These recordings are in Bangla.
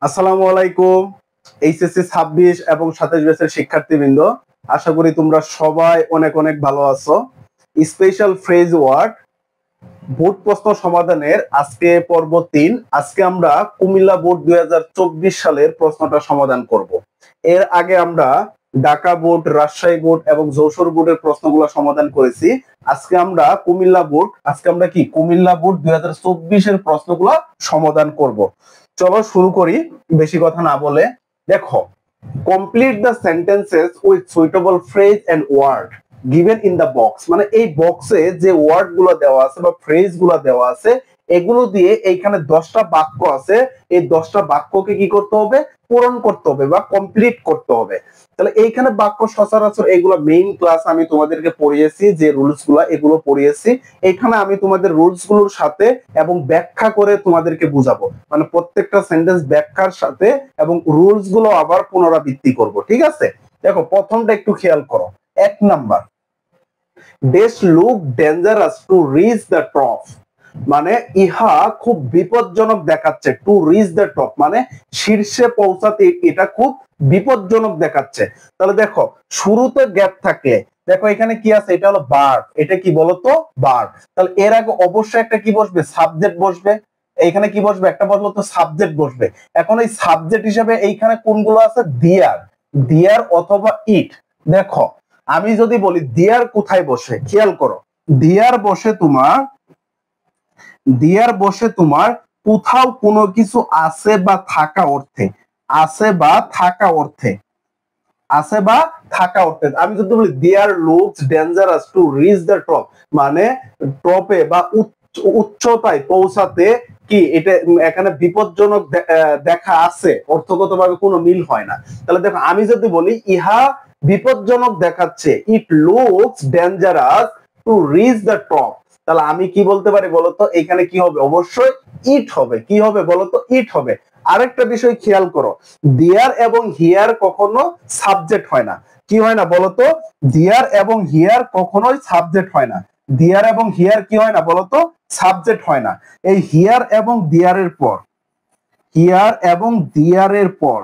আসসালামু আলাইকুম। এইচএসসি 26 এবং 27 ব্যাচের শিক্ষার্থীবৃন্দ, আশা করি তোমরা সবাই অনেক অনেক ভালো আছো। স্পেশাল ফ্রেজ ওয়ার্ড বোর্ড প্রশ্ন সমাধানের আজকে পর্ব 3। আজকে আমরা কুমিল্লা বোর্ড 2024 সালের প্রশ্নটা সমাধান করব। এর আগে আমরা ঢাকা বোর্ড, রাজশাহী বোর্ড এবং যশোর বোর্ডের প্রশ্নগুলো সমাধান করেছি। আজকে আমরা কুমিল্লা বোর্ড, কুমিল্লা বোর্ড 2024 এর প্রশ্নগুলো সমাধান করব। চলো শুরু করি বেশি কথা না বলে। দেখো, complete the sentences with suitable phrase and word given in the box. মানে এই বক্সে যে ওয়ার্ড গুলো দেওয়া আছে বা ফ্রেজ গুলো দেওয়া আছে, এগুলো দিয়ে এইখানে 10টা বাক্য আছে। এই 10টা বাক্যকে কি করতে হবে? পূরণ করতে হবে বা কমপ্লিট করতে হবে। তাহলে এইখানে বাক্য সচরাচর এগুলো মেইন ক্লাস আমি তোমাদেরকে পড়িয়েছি, যে রুলস গুলো এগুলো পড়িয়েছি। এখানে আমি তোমাদের রুলস গুলোর সাথে এবং ব্যাখ্যা করে তোমাদেরকে বুঝাবো, মানে প্রত্যেকটা সেন্টেন্স ব্যাখ্যার সাথে এবং রুলস গুলো আবার পুনরাবৃত্তি করব। ঠিক আছে, দেখো প্রথমটা একটু খেয়াল করো। 1 number, this look dangerous to reach the top. মানে ইহা খুব বিপজ্জনক দেখাচ্ছে। টু রিচ দ্য টপ মানে শীর্ষে পৌঁছাতে এটা খুব বিপজ্জনক দেখাচ্ছে। তাহলে দেখো, শুরুতে গ্যাপ থাকলে দেখো এখানে কি আছে? এটা হলো ভার্ব। এটা কি বলতো? ভার্ব। তাহলে এর আগে অবশ্যই একটা কি বসবে? সাবজেক্ট বসবে। এইখানে কি বসবে? একটা বললো তো সাবজেক্ট বসবে। এখন এই সাবজেক্ট হিসেবে এইখানে কোনগুলো আছে? দিয়ার, দিয়ার অথবা ইট। দেখো, আমি যদি বলি দিয়ার কোথায় বসে, খেয়াল করো। দিয়ার বসে তোমার কোথাও কোনো কিছু আছে বা থাকা অর্থে, আছে বা থাকা অর্থে, আছে বা থাকা অর্থে। আমি যদি বলি there looks dangerous to reach the top, মানে টপে বা উচ্চতায় পৌঁছাতে কি এটা এখানে বিপজ্জনক দেখা আছে, অর্থগতভাবে কোনো মিল হয় না। তাহলে দেখো, আমি যদি বলি ইহা বিপজ্জনক দেখাচ্ছে, it looks dangerous to reach the top, তাহলে আমি কি বলতে পারি বলতো? এখানে কি হবে? অবশ্যই ইট হবে। কি হবে বলতো? ইট হবে। আরেকটা বিষয় খেয়াল করো, দেয়ার এবং হিয়ার কখনো সাবজেক্ট হয় না। কি হয় না বলতো? দেয়ার এবং হিয়ার কখনোই সাবজেক্ট হয় না। দেয়ার এবং হিয়ার কি হয় না বলতো? সাবজেক্ট হয় না। এই হিয়ার এবং দিয়ারের পর, হিয়ার এবং দিয়ারের পর,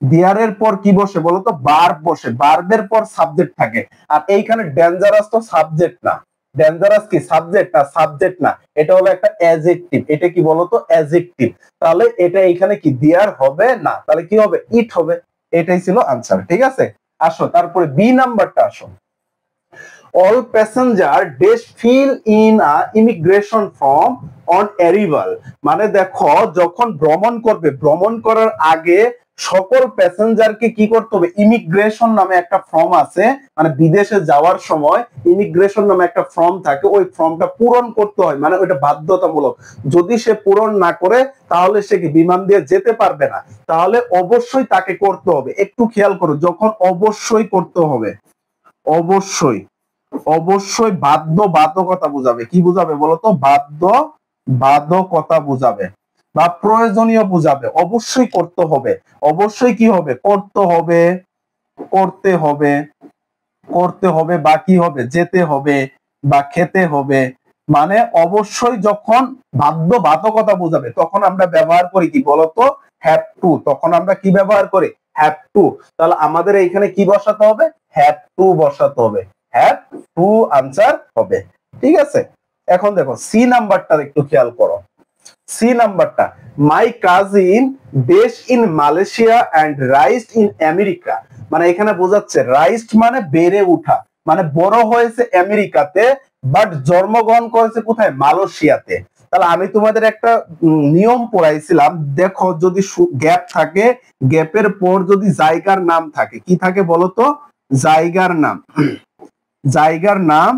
দিয়ারের পর কি বসে বলতো? ভার্ব বসে। ভার্বের পর সাবজেক্ট থাকে। আর এইখানে ডেঞ্জারাস তো সাবজেক্ট না। ডেঞ্জারাস কি সাবজেক্ট না? সাবজেক্ট না, এটা হলো একটা অ্যাডজেক্টিভ। এটা কি বলতো? অ্যাডজেক্টিভ। তাহলে এটা এইখানে কি দিয়ার হবে না, তাহলে কি হবে? ইট হবে। এটাই ছিল আনসার। ঠিক আছে, আসো তারপরে বি নাম্বারটা আসো। all passenger dash fill in a immigration form on arrival। মানে দেখো, যখন ভ্রমণ করবে, ভ্রমণ করার আগে সকল প্যাসেঞ্জারকে কি করতে হবে? ইমিগ্রেশন নামে একটা ফর্ম আছে, মানে বিদেশে যাওয়ার সময় ইমিগ্রেশন নামে একটা ফর্ম থাকে, ওই ফর্মটা পূরণ করতে হয়, মানে ওইটা বাধ্যতামূলক। যদি সে পূরণ না করে তাহলে সে কি বিমান দিয়ে যেতে পারবে না। তাহলে অবশ্যই তাকে করতে হবে। একটু খেয়াল করো, যখন অবশ্যই করতে হবে, অবশ্যই অবশ্যই বাধ্য, বাধ্যকতা বুঝাবে। কি বুঝাবে বলতো? বাধ্য, বাধ্যকতা বুঝাবে বা প্রয়োজনীয় বুঝাবে। অবশ্যই করতে হবে। অবশ্যই কি হবে? করতে হবে, করতে হবে, করতে হবে বা কি হবে? যেতে হবে বা খেতে হবে। মানে অবশ্যই যখন বাধ্য, বাধ্যকতা বুঝাবে, তখন আমরা ব্যবহার করি কি বলতো? Have to. তখন আমরা কি ব্যবহার করি? Have to. তাহলে আমাদের এইখানে কি বসাতে হবে? হ্যাভ টু বসাতে হবে। হ্যাভ টু আনসার হবে। ঠিক আছে, এখন দেখো সি নাম্বারটা একটু খেয়াল করো। সি নাম্বারটা, my cousin base in Malaysia and raised in America. মানে এখানে বোঝাচ্ছে রাইজড মানে বেড়ে ওঠা, মানে বড় হয়েছে আমেরিকাতে, বাট জন্মগ্রহণ করেছে কোথায়? মালয়েশিয়াতে। তাহলে আমি তোমাদের একটা নিয়ম পড়াইছিলাম, দেখো যদি গ্যাপ থাকে, গ্যাপের পর যদি জায়গার নাম থাকে, কি থাকে বলতো? জায়গার নাম, জায়গার নাম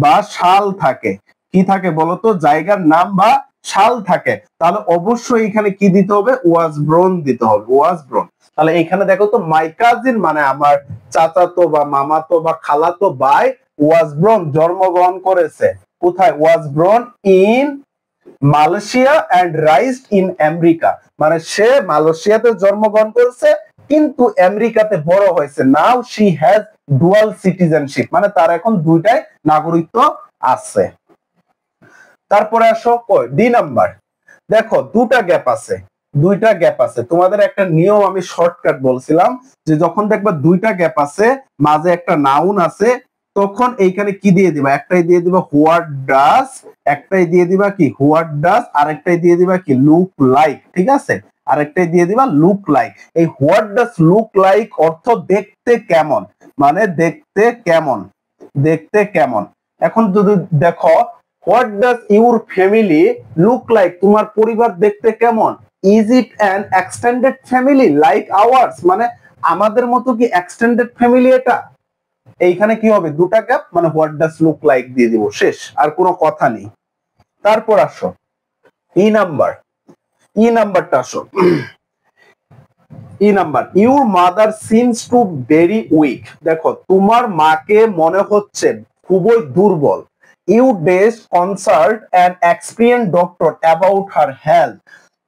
বা সাল থাকে। কি থাকে বলতো? জায়গার নাম বা সাল থাকে। তাহলে অবশ্যই এখানে কি দিতে হবে? ওয়াজ ব্রোন দিতে হবে। ওয়াজ ব্রোন। তাহলে এখানে দেখো তো, মাই কাজিন মানে আমার চাচাতো বা মামাতো বা খালাতো ভাই ওয়াজ ব্রোন জন্মগ্রহণ করেছে কোথায়? Was born in Malaysia and raised in America. মানে সে মালয়েশিয়াতে জন্মগ্রহণ করেছে কিন্তু আমেরিকাতে বড় হয়েছে। Now she has dual citizenship, মানে তার এখন দুইটাই নাগরিকত্ব আছে। তারপরে আসো ডি নাম্বার। দেখো দুটা গ্যাপ আছে, দুইটা গ্যাপ আছে, তোমাদের একটা নিয়ম আমি শর্টকাট বলছিলাম যে যখন দেখবা দুইটা গ্যাপ আছে, মাঝে একটা নাউন আছে, তখন এইখানে কি দিয়ে দিবা, একটাই দিয়ে দিবা হোয়াট ডাজ, একটাই দিয়ে দিবা কি হোয়াট ডাজ, আরেকটাই দিয়ে দিবা কি লুক লাইক, ঠিক আছে, আরেকটাই দিয়ে দিবা লুক লাইক। এই হোয়াট ডাজ লুক লাইক অর্থ দেখতে কেমন, মানে দেখতে কেমন, দেখতে কেমন। এখন যদি দেখো what does your family look like, তোমার পরিবার দেখতে কেমন, is it an extended family like hours, মানে আমাদের মতো কি এক্সটেন্ডেড ফ্যামিলি এটা। এইখানে কি হবে, দুটা গ্যাপ, মানে হোয়াট ডাজ লুক লাইক দিয়ে দিব, শেষ, আর কোনো কথা নেই। তারপর আসো ই নাম্বার, ই নাম্বারটা আসো, E number, your mother seems to very weak, দেখো তোমার মাকে মনে হচ্ছে খুবই দুর্বল। You days consult an experience doctor about her health,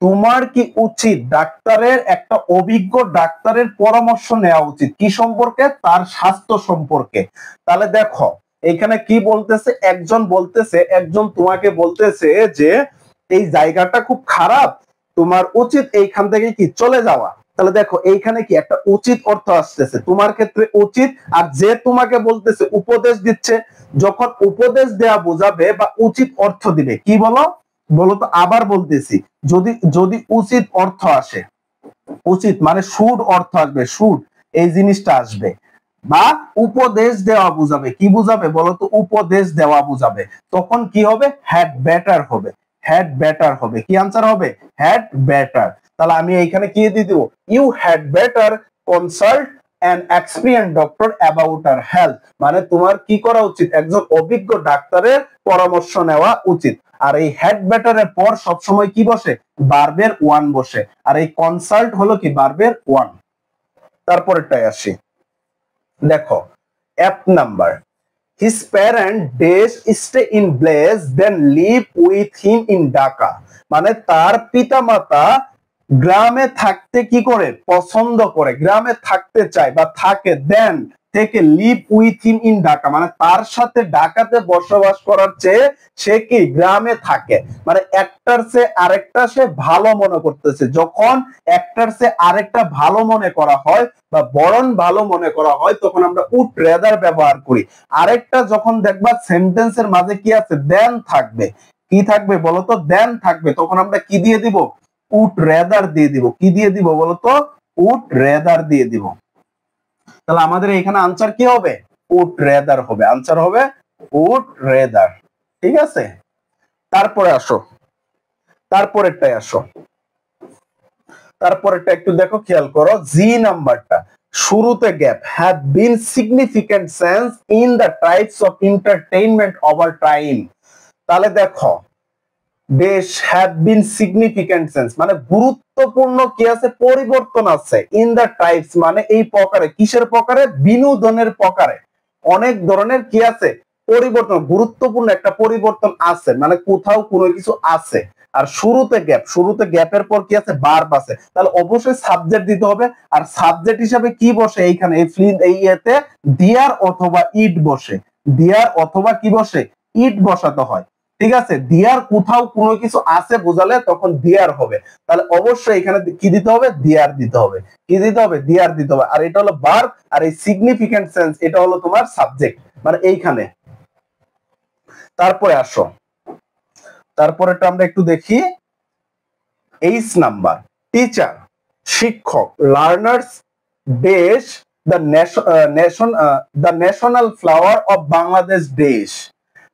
তোমার কি উচিত ডাক্তারের, একটা অভিজ্ঞ ডাক্তারের পরামর্শ নেওয়া উচিত, কি সম্পর্কে, তার স্বাস্থ্য সম্পর্কে। তাহলে দেখো এখানে কি বলতেছে, একজন বলতেছে, একজন তোমাকে বলতেছে যে এই জায়গাটা খুব খারাপ, তোমার উচিত এইখান থেকে কি চলে যাওয়া। তাহলে দেখো এইখানে কি একটা উচিত অর্থ আসতেছে, তোমার ক্ষেত্রে উচিত, আর যে তোমাকে বলতেছে উপদেশ দিচ্ছে, যখন উপদেশ দেয়া বোঝাবে বা উচিত অর্থ দিবে কি বলো, বলো তো, আবার বলতেছি, যদি যদি উচিত অর্থ আসে, উচিত মানে শুড অর্থ আসবে, শুড এই জিনিসটা আসবে, বা উপদেশ দেওয়া বুঝাবে, কি বুঝাবে বলো তো, উপদেশ দেওয়া বুঝাবে, তখন কি হবে, হ্যাড বেটার হবে, হ্যাড বেটার হবে, কি আনসার হবে, হ্যাড বেটার। তাহলে আমি এইখানে কি দিয়ে দিব, you had better consult an experience doctor about her health, মানে তোমার কি করা উচিত, একজন অভিজ্ঞ ডাক্তারের পরামর্শ নেওয়া উচিত। আর এই হ্যাড বেটারের পর সবসময় কি বসে, ভার্বের ওয়ান বসে, আর এই কনসাল্ট হলো কি ভার্বের ওয়ান। তারপরেরটাই আসি, দেখো F number, his parent days stay in Blaze then live with him in Dhaka, মানে তার পিতামাতা গ্রামে থাকতে কি করে, পছন্দ করে, গ্রামে থাকতে চায় বা থাকে, দেন থেকে live with him in Dhaka, মানে তার সাথে ঢাকাতে বসবাস করার চেয়ে সে কি গ্রামে থাকে, মানে একটার চেয়ে আরেকটা সে ভালো মনে করতেছে। যখন একটার চেয়ে আরেকটা ভালো মনে করা হয় বা বরং ভালো মনে করা হয়, তখন আমরা উড রেদার ব্যবহার করি। আরেকটা যখন দেখবা সেন্টেন্সের মাঝে কি আছে, দেন থাকবে, কি থাকবে বলতো, দেন থাকবে, তখন আমরা কি দিয়ে দিব, উড রেদার দিয়ে দিব, কি দিয়ে দিব বলতো, উড রেদার দিয়ে দিব। তাহলে আমাদের এখানে আনসার কি হবে, উড রেদার হবে, আনসার হবে উড রেদার, ঠিক আছে। তারপরে আসো, তারপরেরটাই আসো, তারপরেরটা একটু দেখো, খেয়াল করো, জি নাম্বারটা, শুরুতে gap, have been significant sense in the types of entertainment over time. তাহলে দেখো দেশ হ্যাভ বিন সিগনিফিকেন্ট সেন্স, মানে গুরুত্বপূর্ণ কি আছে, পরিবর্তন আছে, ইন দ্য টাইপস মানে এই প্রকারে, কিসের প্রকারে, বিনোদনের প্রকারে, অনেক ধরনের কি আছে, পরিবর্তন, গুরুত্বপূর্ণ একটা পরিবর্তন আছে, মানে কোথাও কোনো কিছু আছে। আর শুরুতে গ্যাপ, শুরুতে গ্যাপের পর কি আছে, ভার্ব আছে, তাহলে অবশ্যই সাবজেক্ট দিতে হবে। আর সাবজেক্ট হিসাবে কি বসে এইখানে, এই ইয়েতে দিয়ার অথবা ইট বসে, দিয়ার অথবা কি বসে, ইট বসাতে হয়, ঠিক আছে। দিয়ার কোথাও কোনো কিছু আছে বোঝালে তখন দিয়ার হবে, তাহলে অবশ্যই এখানে কি দিতে হবে, দিয়ার দিতে হবে, কি দিতে হবে, দিয়ার দিতে হবে। আর এটা হলো ভার্ব, আর এই সিগনিফিকেন্ট সেন্স এটা হলো তোমার সাবজেক্ট, মানে এইখানে। তারপরে আসো, তারপরেটা আমরা একটু দেখি, এইচ নাম্বার, টিচার, শিক্ষক, লার্নার্স, দেশ, the nation, the national flower of Bangladesh, দেশ,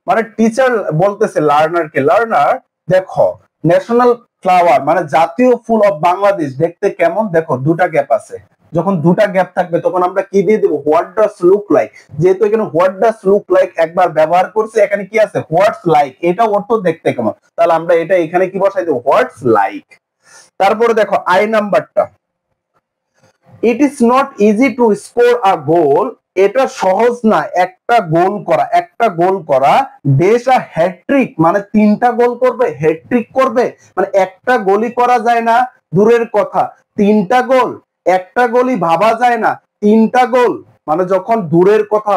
মানে টিচার বলতেছে লার্নারকে, লার্নার দেখো ন্যাশনাল ফ্লাওয়ার মানে জাতীয় ফুল অফ বাংলাদেশ দেখতে কেমন, দেখো দুটা গ্যাপ আছে, যখন দুটা গ্যাপ থাকবে তখন আমরা কি দিয়ে দেব, হোয়াট ডাজ লুক লাইক, যেহেতু এখানে হোয়াট ডাজ লুক লাইক একবার ব্যবহার করছে, এখানে কি আছে, হোয়াটস লাইক, এটা অর্থ দেখতে কেমন, তাহলে আমরা এটা এখানে কি বসাই দেব, হোয়াটস লাইক। তারপরে দেখো আই নাম্বারটা, it is not easy to score a goal, এটা সহজ না একটা গোল করা, একটা গোল করা, দেশ আ হ্যাট্রিক মানে তিনটা গোল করবে, হ্যাট্রিক করবে, মানে একটা গোলই করা যায় না, দূরের কথা তিনটা গোল, একটা গোলই ভাবা যায় না, তিনটা গোল মানে যখন দূরের কথা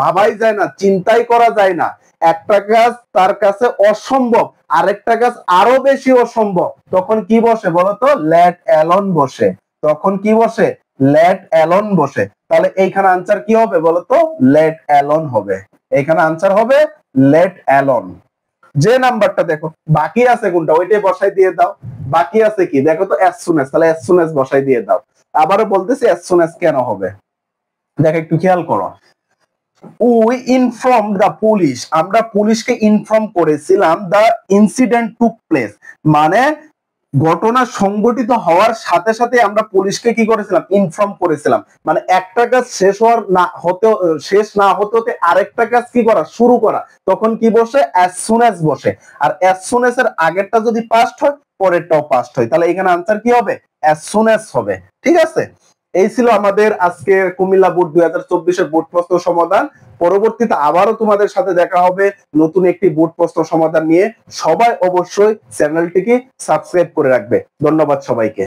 ভাবাই যায় না, চিন্তাই করা যায় না, একটা কাজ তার কাছে অসম্ভব, আরেকটা কাজ আরো বেশি অসম্ভব, তখন কি বসে বলতো? লেট অ্যালোন বসে। তখন কি বসে? লেট অ্যালোন বসে। তাহলে এইখানে আনসার কি হবে বলতো? লেট অ্যালোন হবে। এখানে আনসার হবে লেট অ্যালোন। যে নাম্বারটা দেখো বাকি আছে কোনটা, ওইটাই বসাই দিয়ে দাও। বাকি আছে কি দেখো তো? As soon as. তাহলে অ্যাজ সুন অ্যাজ বসাই দিয়ে দাও। আবারও বলতেছি অ্যাজ সুন অ্যাজ কেন হবে, দেখো একটু খেয়াল করো। উই ইনফর্ম দ্য পুলিশ, আমরা পুলিশকে ইনফর্ম করেছিলাম, দ্য ইনসিডেন্ট টুক প্লেস, মানে ঘটনা সংঘটিত হওয়ার সাথে সাথে আমরা পুলিশকে কি করেছিলাম? ইনফর্ম করেছিলাম। মানে একটা কাজ শেষ না হতে আরেকটা কাজ কি করা? শুরু করা। তখন কি বসে? অ্যাজ সুন অ্যাজ বসে। আর অ্যাজ সুন অ্যাজ এর আগেরটা যদি পাস্ট হয়, পরেরটাও পাস্ট হয়। তাহলে এখানে আনসার কি হবে? অ্যাজ সুন অ্যাজ হবে। ঠিক আছে, এই ছিল আমাদের আজকে কুমিল্লা বোর্ড 2024 এর বোর্ড প্রশ্ন সমাধান। পরবর্তীতে আবারও তোমাদের সাথে দেখা হবে নতুন একটি বোর্ড প্রশ্ন সমাধান নিয়ে। সবাই অবশ্যই চ্যানেলটিকে সাবস্ক্রাইব করে রাখবে। ধন্যবাদ সবাইকে।